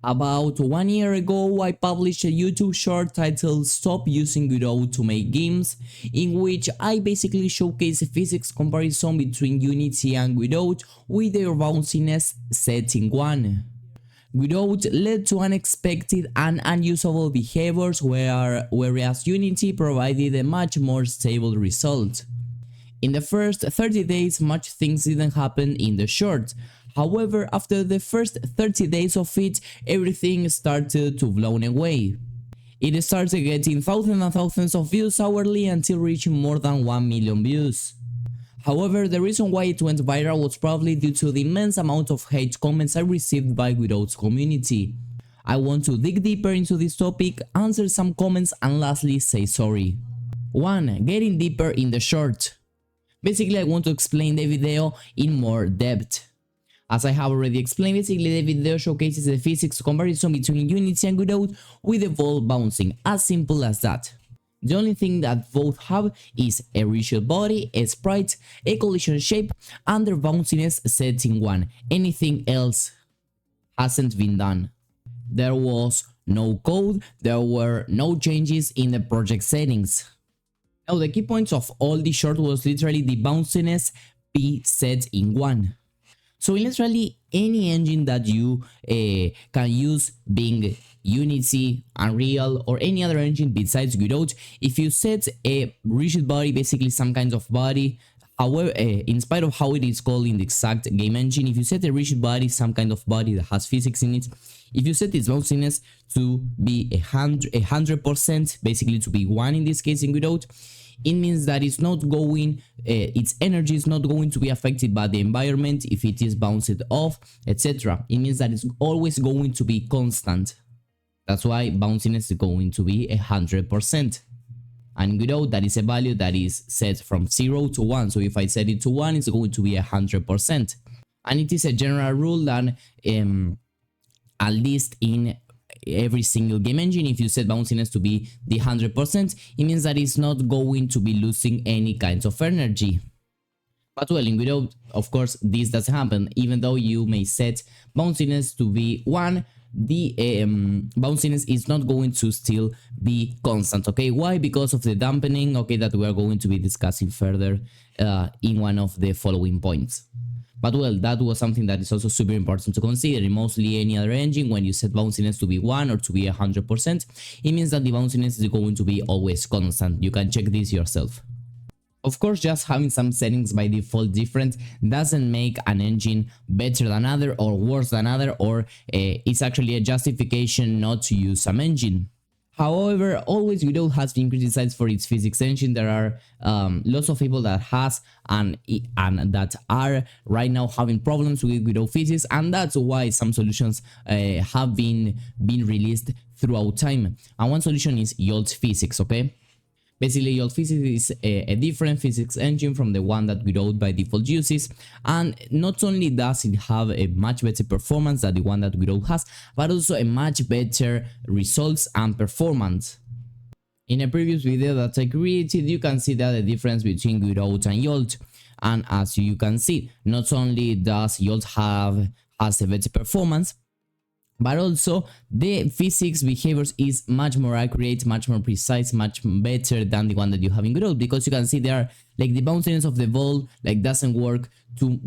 About 1 year ago, I published a YouTube short titled Stop Using Godot to Make Games, in which I basically showcase a physics comparison between Unity and Godot with their Bounciness Set In. Godot led to unexpected and unusable behaviors, whereas Unity provided a much more stable result. In the first 30 days, much things didn't happen in the short. However, after the first 30 days of it, everything started to blow away. It started getting thousands and thousands of views hourly until reaching more than 1 million views. However, the reason why it went viral was probably due to the immense amount of hate comments I received by Godot's community. I want to dig deeper into this topic, answer some comments, and lastly say sorry. 1. Getting deeper in the short. Basically, I want to explain the video in more depth. As I have already explained, basically the video showcases the physics comparison between Unity and Godot with the ball bouncing, as simple as that. The only thing that both have is a rigid body, a sprite, a collision shape, and their bounciness set in 1. Anything else hasn't been done. There was no code, there were no changes in the project settings. Now the key points of all the short was literally the bounciness be set in 1. So in literally any engine that you can use, being Unity, Unreal, or any other engine besides Godot, if you set a rigid body, basically some kind of body, however, in spite of how it is called in the exact game engine, if you set a rigid body, some kind of body that has physics in it, if you set its bounciness to be 100%, basically to be 1 in this case in Godot, it means that it's not going, its energy is not going to be affected by the environment if it is bounced off, etc. It means that it's always going to be constant. That's why bounciness is going to be 100%. And Godot, that is a value that is set from 0 to 1. So if I set it to 1, it's going to be 100%. And it is a general rule that at least in every single game engine, if you set bounciness to be the 100%, it means that it's not going to be losing any kinds of energy. But well, in Godot, of course, this doesn't happen. Even though you may set bounciness to be 1, the bounciness is not going to still be constant. Okay, why? Because of the dampening, okay, that we are going to be discussing further in one of the following points. But well, that was something that is also super important to consider. In mostly any other engine, when you set bounciness to be 1 or to be 100%, it means that the bounciness is going to be always constant. You can check this yourself. Of course, just having some settings by default different doesn't make an engine better than other or worse than other, or it's actually a justification not to use some engine. However, always Godot has been criticized for its physics engine. There are lots of people that has and that are right now having problems with Godot physics, and that's why some solutions have been released throughout time. And one solution is Jolt physics, okay? Basically, Jolt physics is a different physics engine from the one that Godot by default uses, and not only does it have a much better performance than the one that Godot has, but also a much better results and performance. In a previous video that I created, you can see that the difference between Godot and Jolt, and as you can see, not only does Jolt has a better performance, but also the physics behaviors is much more accurate, much more precise, much better than the one that you have in Godot, because you can see there like the bounciness of the ball like doesn't work too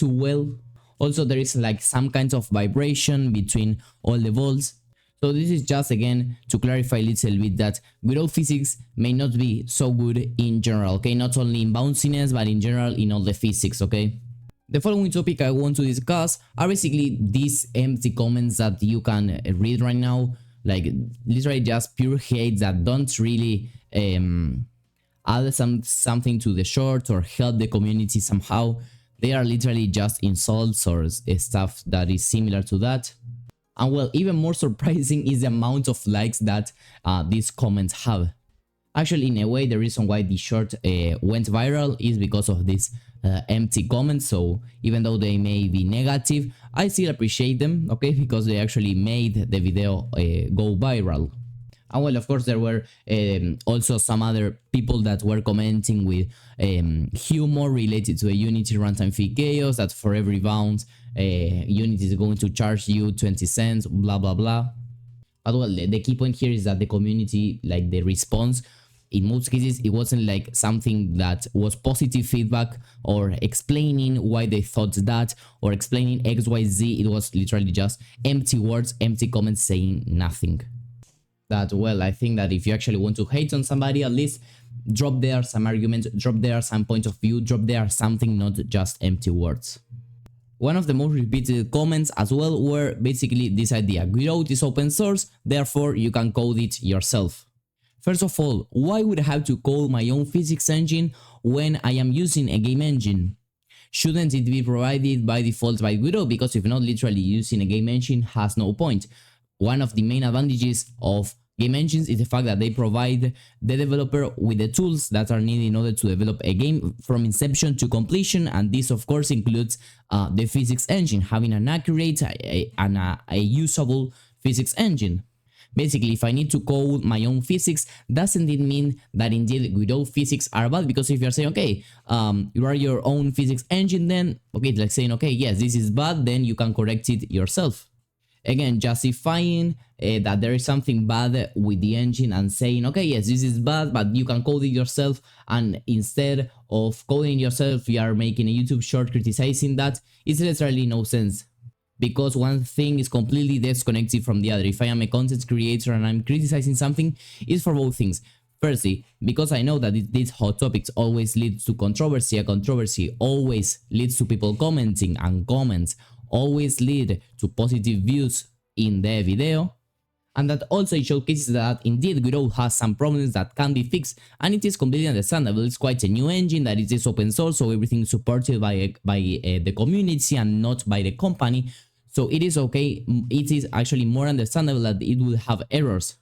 well. Also, there is like some kinds of vibration between all the balls. So this is just again to clarify a little bit that Godot physics may not be so good in general, okay? Not only in bounciness, but in general in all the physics, okay? The following topic I want to discuss are basically these empty comments that you can read right now, like literally just pure hate that don't really add something to the short or help the community somehow. They are literally just insults or stuff that is similar to that. And well, even more surprising is the amount of likes that these comments have. Actually, in a way, the reason why the short went viral is because of these empty comments. So even though they may be negative, I still appreciate them, okay, because they actually made the video go viral. And well, of course, there were also some other people that were commenting with humor related to a Unity runtime fee chaos, that for every bounce, Unity is going to charge you 20 cents, blah, blah, blah. But well, the key point here is that the community, like the response, in most cases, it wasn't like something that was positive feedback or explaining why they thought that or explaining XYZ. It was literally just empty words, empty comments saying nothing. That, well, I think that if you actually want to hate on somebody, at least drop there some arguments, drop there some point of view, drop there something, not just empty words. One of the most repeated comments as well were basically this idea: Godot is open source, therefore you can code it yourself. First of all, why would I have to code my own physics engine when I am using a game engine? Shouldn't it be provided by default by Godot? Because if not, literally using a game engine has no point. One of the main advantages of game engines is the fact that they provide the developer with the tools that are needed in order to develop a game from inception to completion, and this of course includes the physics engine, having an accurate and a usable physics engine. Basically, if I need to code my own physics, doesn't it mean that indeed Godot physics are bad? Because if you're saying, okay, you are your own physics engine, then, okay, like saying, okay, yes, this is bad, then you can correct it yourself. Again, justifying that there is something bad with the engine and saying, okay, yes, this is bad, but you can code it yourself. And instead of coding yourself, you are making a YouTube short criticizing that. It's literally no sense. Because one thing is completely disconnected from the other. If I am a content creator and I'm criticizing something, it's for both things. Firstly, because I know that these hot topics always lead to controversy, a controversy always leads to people commenting, and comments always lead to positive views in the video. And that also showcases that indeed Godot has some problems that can be fixed, and it is completely understandable. It's quite a new engine, that it is open source, so everything is supported by the community and not by the company. So it is okay. It is actually more understandable that it will have errors.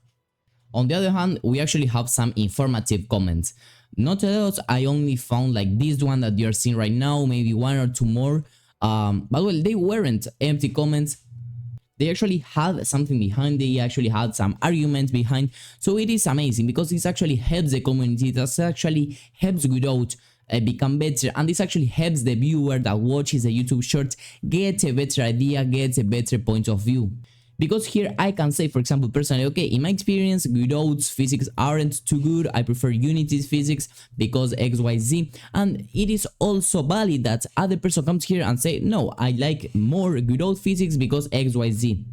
On the other hand, we actually have some informative comments. Not a lot. I only found like this one that you're seeing right now, maybe one or two more. But well, they weren't empty comments. They actually had something behind. They actually had some arguments behind. So it is amazing because this actually helps the community. This actually helps Godot become better, and this actually helps the viewer that watches the YouTube short get a better idea, get a better point of view. Because here I can say, for example, personally, okay, in my experience, Godot's physics aren't too good. I prefer Unity's physics because XYZ. And it is also valid that other person comes here and say, no, I like more Godot physics because XYZ.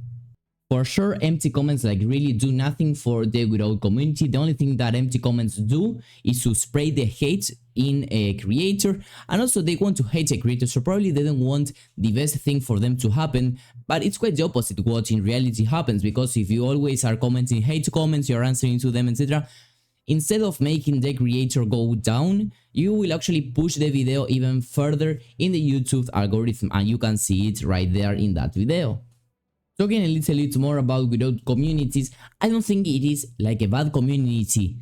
For sure, empty comments like really do nothing for the Godot community. The only thing that empty comments do is to spray the hate in a creator, and also they want to hate a creator, so probably they don't want the best thing for them to happen. But it's quite the opposite what in reality happens, because if you always are commenting hate comments, you're answering to them, etc., instead of making the creator go down, you will actually push the video even further in the YouTube algorithm, and you can see it right there in that video. Talking a little bit more about Godot communities, I don't think it is like a bad community.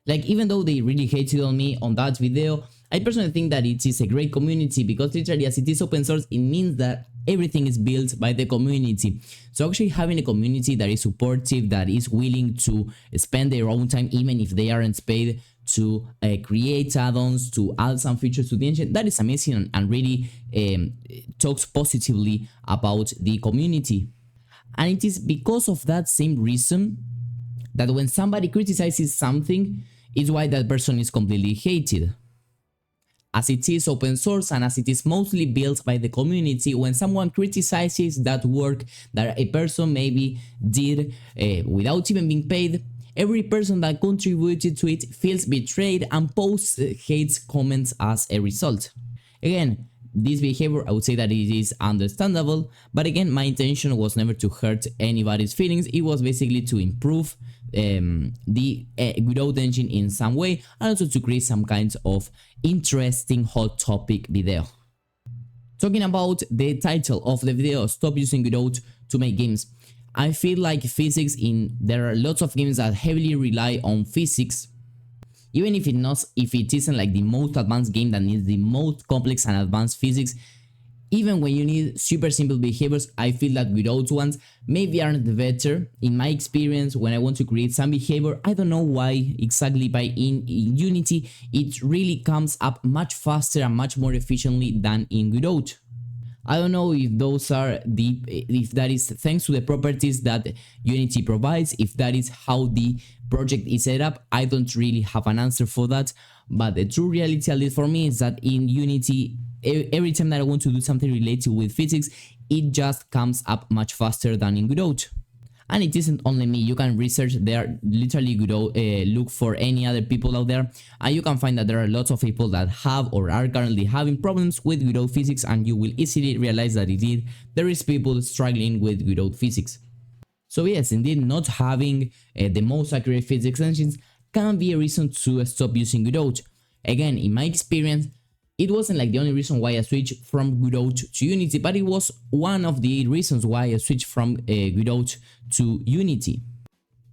Like, even though they really hated on me on that video, I personally think that it is a great community, because literally as it is open source, it means that everything is built by the community. So actually having a community that is supportive, that is willing to spend their own time, even if they aren't paid, to create add-ons, to add some features to the engine, that is amazing and really talks positively about the community. And it is because of that same reason that when somebody criticizes something, it's why that person is completely hated. As it is open source and as it is mostly built by the community, when someone criticizes that work that a person maybe did without even being paid, every person that contributed to it feels betrayed and posts hate comments as a result. Again, this behavior, I would say that it is understandable, but again, my intention was never to hurt anybody's feelings. It was basically to improve the Godot engine in some way, and also to create some kinds of interesting hot topic video. Talking about the title of the video, Stop Using Godot to Make Games. I feel like there are lots of games that heavily rely on physics. Even if it isn't like the most advanced game that needs the most complex and advanced physics, Even when you need super simple behaviors, I feel that without ones maybe aren't better. In my experience, when I want to create some behavior, I don't know why exactly, but in Unity, it really comes up much faster and much more efficiently than in Godot. I don't know if those are if that is thanks to the properties that Unity provides, if that is how the project is set up. I don't really have an answer for that, but the true reality, at least for me, is that in Unity, every time that I want to do something related with physics, it just comes up much faster than in Godot. And it isn't only me, you can research there, literally Godot, look for any other people out there, and you can find that there are lots of people that have or are currently having problems with Godot physics, and you will easily realize that indeed there is people struggling with Godot physics. So yes, indeed, not having the most accurate physics engines can be a reason to stop using Godot. Again, in my experience, it wasn't like the only reason why I switched from Godot to Unity, but it was one of the reasons why I switched from Godot to Unity.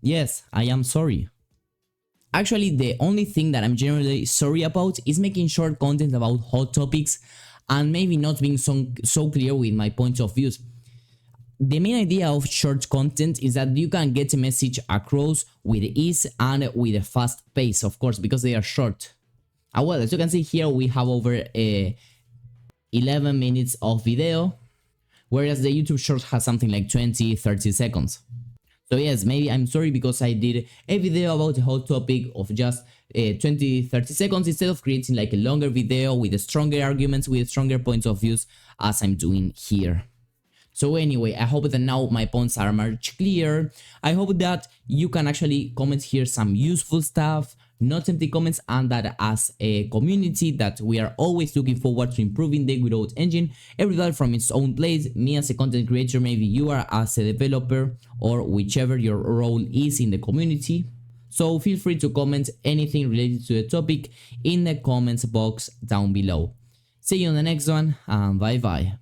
Yes, I am sorry. Actually, the only thing that I'm generally sorry about is making short content about hot topics and maybe not being so clear with my points of views. The main idea of short content is that you can get a message across with ease and with a fast pace, of course, because they are short. Well, as you can see here, we have over 11 minutes of video, whereas the YouTube short has something like 20-30 seconds. So yes, maybe I'm sorry because I did a video about a hot topic of just 20-30 seconds instead of creating like a longer video with stronger arguments, with stronger points of views, as I'm doing here. So anyway, I hope that now my points are much clearer. I hope that you can actually comment here some useful stuff, not empty comments, and that as a community that we are always looking forward to improving the Godot engine, everybody from its own place, me as a content creator, maybe you are as a developer, or whichever your role is in the community. So feel free to comment anything related to the topic in the comments box down below. See you on the next one, and bye bye.